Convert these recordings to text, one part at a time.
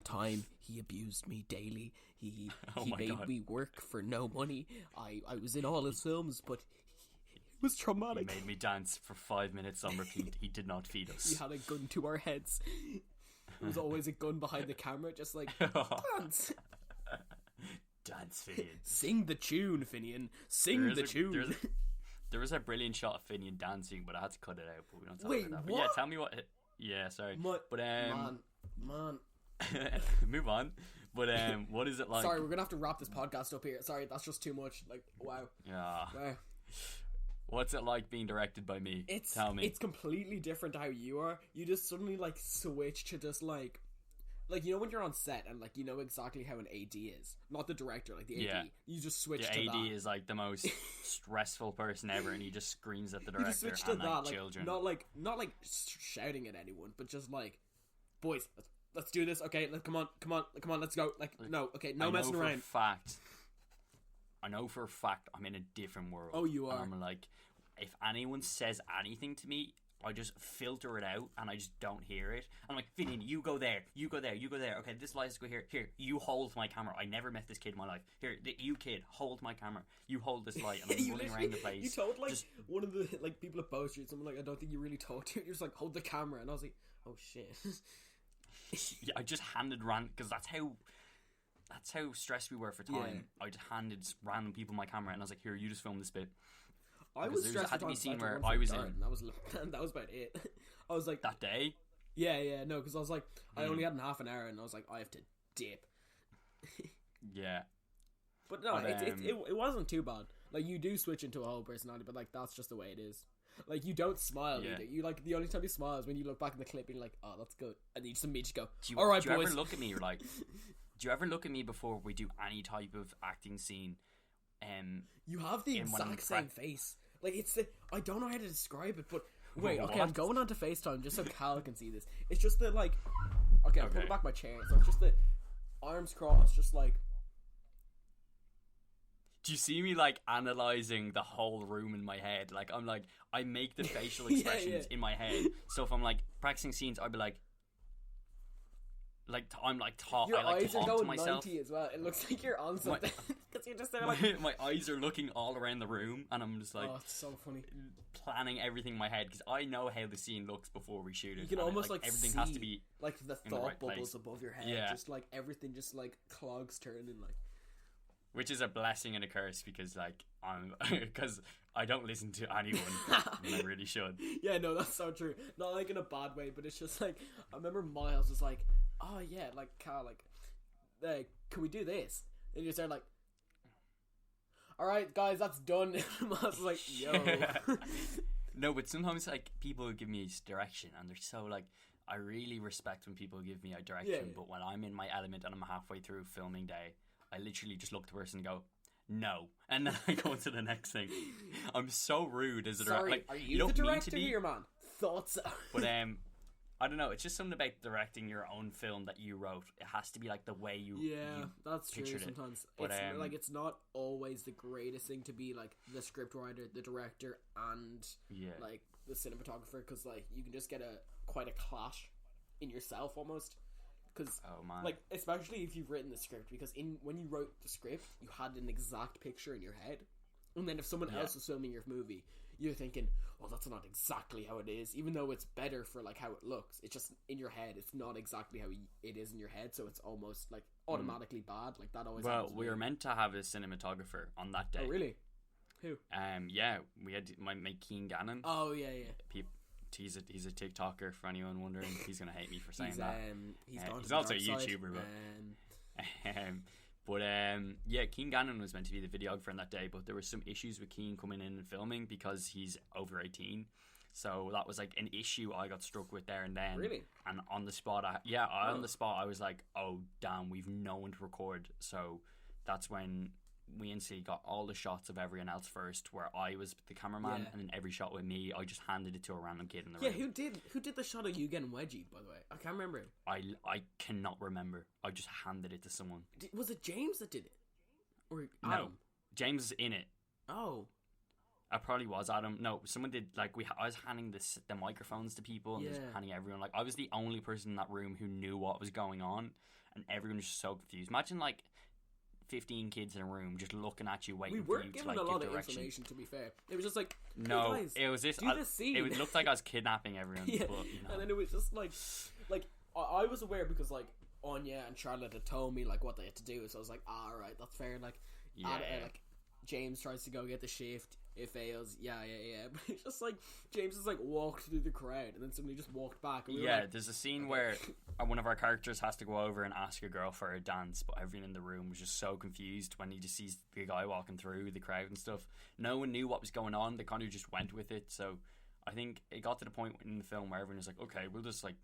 time, he abused me daily. He made God. me work for no money. I was in all his films, but it was He traumatic. made me dance for 5 minutes on repeat. He did not feed He us. had a gun to our heads. There was always a gun behind the camera, just like, dance. Dance, Finian. Sing the tune, Finian. Sing the tune. There was a brilliant shot of Finian dancing, but I had to cut it out. But we don't talk Wait, about that. But what? yeah, tell me what. Yeah, sorry. But Man. move on. But what is it like? Sorry, we're gonna have to wrap this podcast up here. Sorry, that's just too much. Like, wow. Yeah. Wow. What's it like being directed by me? Tell me. It's completely different to how you are. You just suddenly like switch to just like you know when you're on set and like you know exactly how an AD is, not the director, like the AD. Yeah. You just switch The to AD that. is like the most stressful person ever, and he just screams at the You just director switch to and that, like like children. not like shouting at anyone, but just like, boys, let's do this. Okay, come on, let's go. Like no, okay, no messing around. I know for a fact I'm in a different world. Oh, you are. And I'm like, if anyone says anything to me, I just filter it out and I just don't hear it. I'm like, Finian, you go there. Okay, this light's go here. Here, you hold my camera. I never met this kid in my life. Here, you kid, hold my camera. You hold this light. And I'm running around the place. You told like one of the like people at Bow Street, someone like, I don't think you really talked to. You're just like, hold the camera, and I was like, oh shit. Yeah, I just handed because that's how stressed we were for time. Yeah. I just handed random people my camera and I was like, here, you just film this bit. I was There stressed. had to be a for scene time, where I I was darn, in that was about it. I was like, that day. yeah, no, because I was like, I only had half an hour, and I was like, I have to dip. Yeah. But no, But, it wasn't too bad. Like, you do switch into a whole personality, but like that's just the way it is. Like, you don't smile Yeah. either. You like the only time you smile is when you look back in the clip and you're like, oh, that's good, and then you just immediately go, all right, do you boys. ever look at me? You're like, do you ever look at me before we do any type of acting scene? You have the in one exact same face. Like, I don't know how to describe it, but wait, okay, What? I'm going on to FaceTime just so Cal can see this. It's just the like, okay, I'm Okay. putting back my chair, so it's just the arms crossed, just like. Do you see me like analyzing the whole room in my head? Like I make the facial Yeah, expressions yeah. in my head. So if I'm like practicing scenes, I'd be like I'm like Your I like eyes to are talk to going myself. 90 as well. It looks like you're on something because you're just there like. My eyes are looking all around the room, and I'm just like Oh, it's so funny. planning everything in my head because I know how the scene looks before we shoot it. You can and almost like everything see, has to be like the in the thought right bubbles place. above your head. Yeah. Just like everything, just like clogs turning. Like, which is a blessing and a curse because like I'm because I don't listen to anyone and I really should. yeah, no, that's so true. Not like in a bad way, but it's just like I remember Miles was like, "Oh yeah, like Carl, like, can we do this?" And you're there like, "All right, guys, that's done." And Miles was like, "Yo." No, but sometimes like people give me direction and they're so like I really respect when people give me a direction, Yeah. but when I'm in my element and I'm halfway through filming day, I literally just look at the person and go, no, and then I go into the next thing. I'm so rude as a director. Sorry, Like, are you don't the mean director to be, here, man? Thoughts? but I don't know. It's just something about directing your own film that you wrote. It has to be like the way you Yeah, you that's true. pictured it. Sometimes But, it's like it's not always the greatest thing to be like the scriptwriter, the director, and Yeah. like the cinematographer, because like you can just get quite a clash in yourself almost. Because Oh man, like especially if you've written the script, because when you wrote the script, you had an exact picture in your head, and then if someone else was filming your movie, you're thinking, "Oh, that's not exactly how it is," even though it's better for like how it looks. It's just in your head. It's not exactly how it is in your head, so it's almost like automatically bad. Like that always. well, happens with we me. were meant to have a cinematographer on that day. Oh really? Who? Yeah, we had my mate Keen Gannon. Oh yeah. He's a TikToker for anyone wondering. He's gonna hate me for saying He's that. he's gone. He's to the also a dark side. YouTuber, but yeah, Keen Gannon was meant to be the videographer on that day, but there were some issues with Keen coming in and filming because he's over 18. So that was like an issue I got struck with there and then. Really? And on the spot, on the spot, I was like, oh damn, we've no one to record. So that's when we instantly got all the shots of everyone else first, where I was the cameraman, and then every shot with me, I just handed it to a random kid in the room. Who did the shot of you getting wedgied? By the way, I can't remember. I cannot remember. I just handed it to someone. Was it James that did it, or No, Adam? James is in it. Oh, I probably was Adam. No, someone did, like, I was handing the microphones to people and just handing everyone, like, I was the only person in that room who knew what was going on, and everyone was just so confused. Imagine, like, 15 kids in a room just looking at you, waiting for you to, like, a lot give of direction. information, to be fair. It was just like, hey no, guys, it was this. do this scene. It looked like I was kidnapping everyone. Yeah. But, you know. And then it was just like I was aware because, like, Anya and Charlotte had told me, like, what they had to do, so I was like, alright, that's fair. Like, like, James tries to go get the shift, it fails, yeah. But it's just like, James has, like, walked through the crowd and then suddenly just walked back. And we were like, there's a scene where one of our characters has to go over and ask a girl for a dance, but everyone in the room was just so confused when he just sees the guy walking through the crowd and stuff. No one knew what was going on, they kind of just went with it. So I think it got to the point in the film where everyone was like, okay, we'll just, like,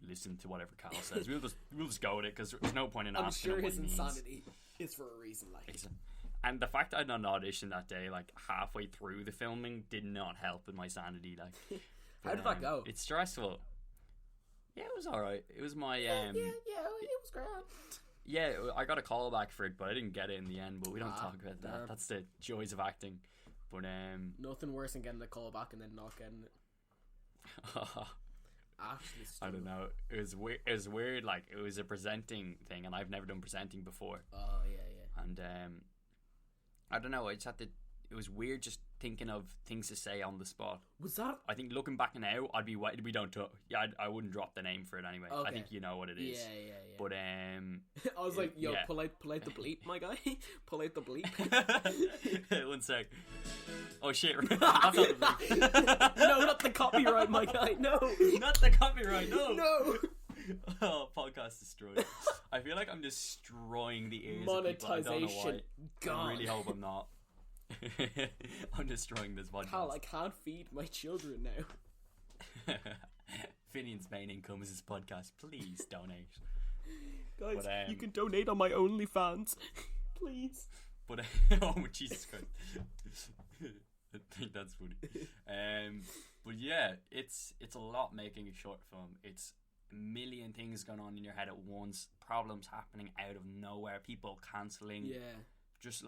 listen to whatever Cal says. We'll just go with it, because there's no point in asking him what he means. I'm sure his insanity is for a reason, like. And the fact that I had an audition that day, like, halfway through the filming, did not help with my sanity. Like, how did that go? It's stressful. Yeah, it was alright. It was my it was grand. Yeah, I got a call back for it, but I didn't get it in the end. But we don't talk about that. That's the joys of acting. But nothing worse than getting a call back and then not getting it. Actually, I don't know. It was weird. It was weird. Like, it was a presenting thing, and I've never done presenting before. Oh yeah. And I don't know. I just had to. It was weird just thinking of things to say on the spot. Was that? I think looking back now, I'd be. We don't talk. Yeah, I wouldn't drop the name for it anyway. Okay. I think you know what it is. Yeah. But I was like, yo, pull out the bleep, my guy. Pull out the bleep. One sec. Oh shit! That's not the bleep. No, not the copyright, my guy. No, not the copyright. No. Oh, podcast destroyed. I feel like I'm destroying the ears Monetization. of people. I don't know why. Gone. I really hope I'm not. I'm destroying this podcast. Cal, I can't feed my children now. Finian's main income is his podcast. Please donate. Guys, you can donate on my OnlyFans. Please. But oh Jesus Christ. I think that's funny. But yeah, it's a lot making a short film. It's a million things going on in your head at once, problems happening out of nowhere, people cancelling, just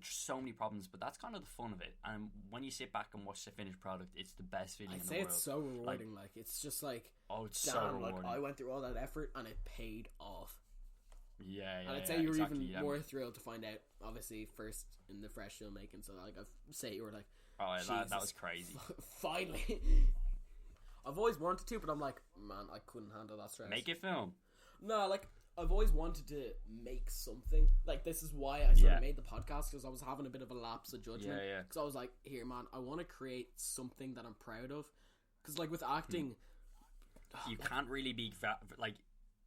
so many problems. But that's kind of the fun of it. And when you sit back and watch the finished product, it's the best feeling in the world. I'd say it's so rewarding. Like it's just like, oh, it's damn, so rewarding. Like I went through all that effort and it paid off. Yeah, and I'd say you were even more thrilled to find out, obviously, first in the fresh filmmaking. So like, I'd say you were like, oh, that was crazy. Finally. I've always wanted to, but I'm like, man, I couldn't handle that stress. Make a film. No, like, I've always wanted to make something. Like, this is why I sort of made the podcast, because I was having a bit of a lapse of judgment. Yeah. Because I was like, here, man, I want to create something that I'm proud of. Because, like, with acting... You can't really be... Like,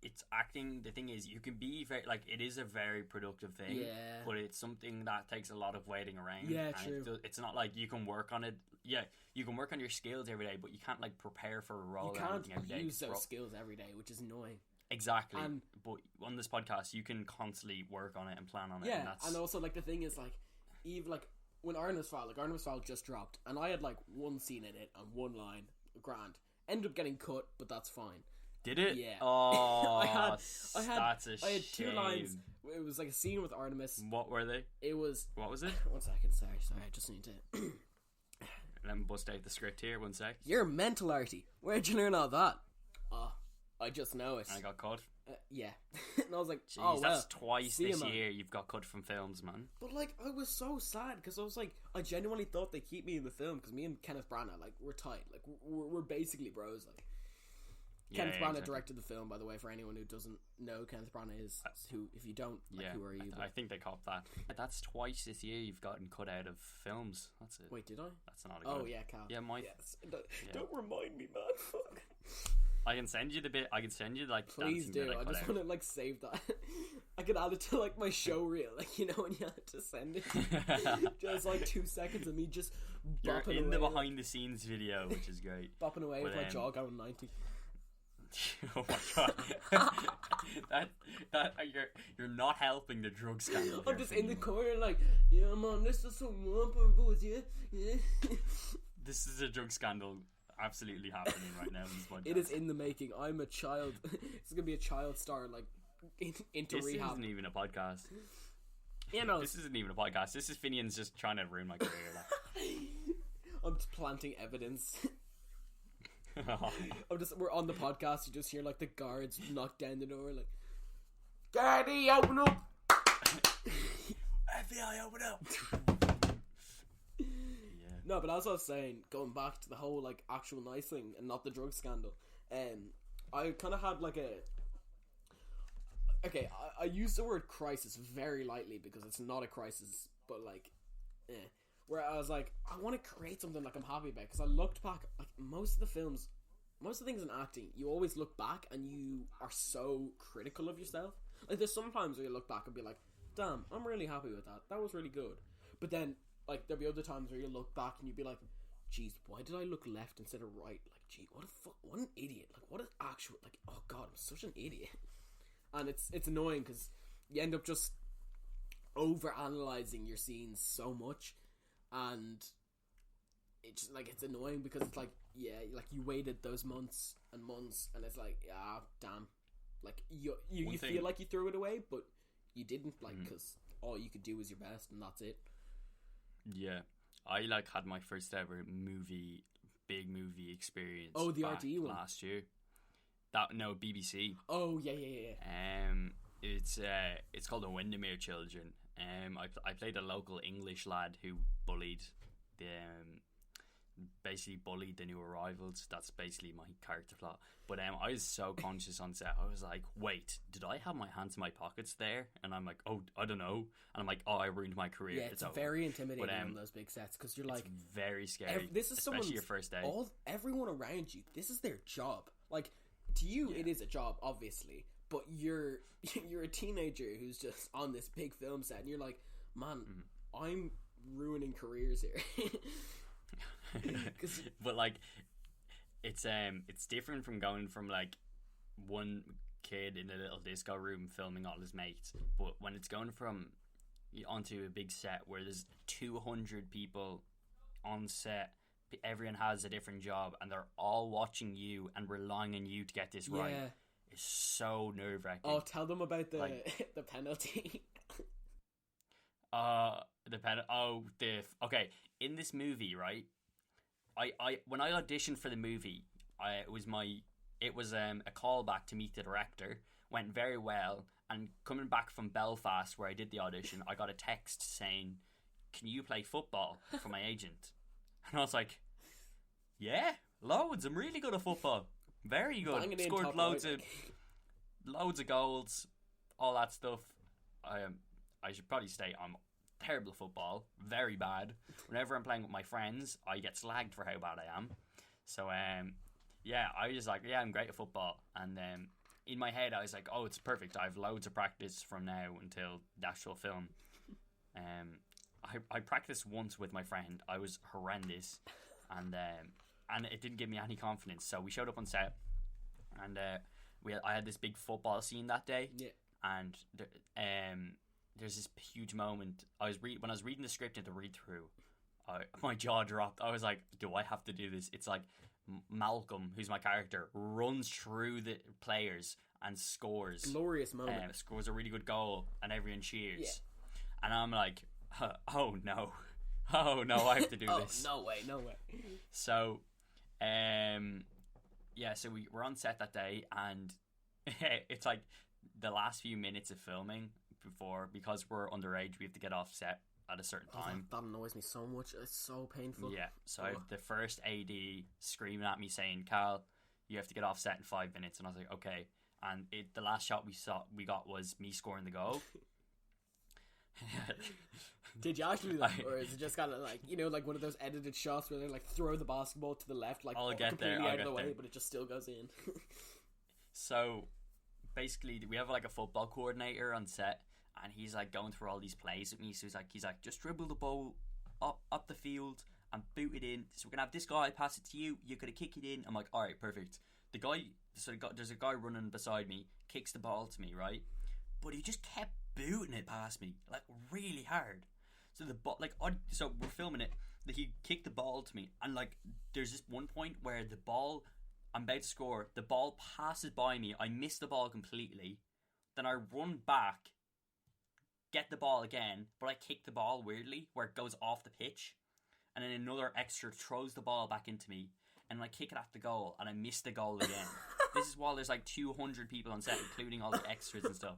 it's acting... The thing is, you can be very... Like, it is a very productive thing. Yeah. But it's something that takes a lot of waiting around. Yeah, true. It's not like you can work on it... Yeah, you can work on your skills every day, but you can't, like, prepare for a role you or anything every day. You can't use those skills every day, which is annoying. Exactly. But on this podcast, you can constantly work on it and plan on it. Yeah, and also, like, the thing is, like, even, like, when Arnold's File just dropped, and I had, like, one scene in it and one line, grand. Ended up getting cut, but that's fine. Did it? Yeah. Oh, I had I had 2 lines. It was like a scene with Artemis. What were they? It was... What was it? 1 second, sorry, I just need to... Let me bust out the script here, 1 sec. You're mental, Artie. Where'd you learn all that? Oh, I just know it. I got cut. Yeah. And I was like, jeez, oh, well. That's twice this man. year you've got cut from films, man. But, like, I was so sad, because I was like, I genuinely thought they'd keep me in the film, because me and Kenneth Branagh, like, we're tight. Like, we're basically bros, like. Kenneth Branagh directed the film, by the way, for anyone who doesn't know. Kenneth Branagh is who, if you don't, like, who are you? I think they copped that. That's twice this year you've gotten cut out of films. That's it. Wait, did I? That's not a good. Oh, yeah, Cal. Yeah, Yes. Don't remind me, man. Fuck. I can send you the bit. I can send you, like, please do. I just want to, like, save that. I could add it to, like, my show reel, like, you know, when you had to send it. Just like 2 seconds of me just You're bopping in away, the behind the scenes video, which is great. Bopping away with my jaw going 90. Oh my god. that you're not helping the drug scandal. I'm just in the corner like, yeah, man, this is some boys, yeah. This is a drug scandal absolutely happening right now in this podcast. It is in the making. I'm a child. It's gonna be a child star, like, into this rehab. This isn't even a podcast. You know, This isn't even a podcast. This is Finian's just trying to ruin my career. I'm just planting evidence. We're on the podcast. You just hear like the guards knock down the door, like, "Daddy, open up!" FBI, open up! No, but as I was saying, going back to the whole like actual nice thing and not the drug scandal, I kind of had like a. Okay, I use the word crisis very lightly because it's not a crisis, but like, where I was like, I want to create something like I'm happy about, because I looked back, like most of the things in acting, you always look back and you are so critical of yourself. Like there's sometimes where you look back and be like, damn, I'm really happy with that. That was really good. But then, like, there'll be other times where you look back and you'd be like, geez, why did I look left instead of right? Like, gee, what an idiot. Like, what an actual, like, oh god, I'm such an idiot. And it's annoying because you end up just over-analysing your scenes so much, and it's just, like, it's annoying because it's like, yeah, like, you waited those months and months, and it's like, yeah, damn. Like, you feel like you threw it away, but you didn't, like, because all you could do was your best, and that's it. Yeah. I, like, had my first ever big movie experience. Oh, the RTE one? Last year. BBC. Oh, yeah. It's called The Windermere Children. I played a local English lad who basically bullied the new arrivals. That's basically my character plot. But I was so conscious on set. I was like, wait, did I have my hands in my pockets there? And I'm like, oh, I don't know. And I'm like, oh, I ruined my career. Yeah, it's very intimidating on those big sets because you're like, it's very scary. This is especially your first day. Everyone around you, this is their job. Like, to you, it is a job, obviously, but you're a teenager who's just on this big film set, and you're like, man, I'm ruining careers here. But like, it's different from going from like one kid in a little disco room filming all his mates, but when it's going from onto a big set where there's 200 people on set. Everyone has a different job and they're all watching you and relying on you to get this right. It's so nerve-wracking. Oh, tell them about the the penalty. Okay, in this movie, right, I when I auditioned for the movie, it was a callback to meet the director. Went very well, and coming back from Belfast where I did the audition, I got a text saying, "Can you play football?" from my agent. And I was like, yeah, loads. I'm really good at football. Very good. Scored loads of goals, all that stuff. I should probably state I'm terrible at football. Very bad. Whenever I'm playing with my friends, I get slagged for how bad I am. So, yeah, I was just like, yeah, I'm great at football. And in my head, I was like, oh, it's perfect. I have loads of practice from now until the actual film. I practiced once with my friend. I was horrendous, and it didn't give me any confidence. So we showed up on set, and I had this big football scene that day. Yeah. And there's this huge moment. When I was reading the script in the read through, my jaw dropped. I was like, do I have to do this? It's like Malcolm, who's my character, runs through the players and scores. Glorious moment. Scores a really good goal, and everyone cheers. Yeah. And I'm like, oh no, I have to do this. No way. So, so we're on set that day, and it's like the last few minutes of filming because we're underage, we have to get off set at a certain time. That annoys me so much. It's so painful. Yeah, so I have the first AD screaming at me saying, "Carl, you have to get off set in 5 minutes," and I was like, okay. And the last shot we got was me scoring the goal. Did you actually do that, or is it just kind of like, like one of those edited shots where they like throw the basketball to the left, like completely out of the way, but it just still goes in? So basically, we have like a football coordinator on set, and he's like going through all these plays with me. So he's like, just dribble the ball up the field and boot it in. So we're gonna have this guy pass it to you. You're gonna kick it in. I'm like, all right, perfect. There's a guy running beside me, kicks the ball to me, right? But he just kept booting it past me, like really hard. So so we're filming it. He kicked the ball to me, and like there's this one point where the ball, I'm about to score, the ball passes by me. I miss the ball completely. Then I run back, get the ball again, but I kick the ball weirdly, where it goes off the pitch. And then another extra throws the ball back into me. And I kick it at the goal, and I miss the goal again. This is while there's like 200 people on set, including all the extras and stuff.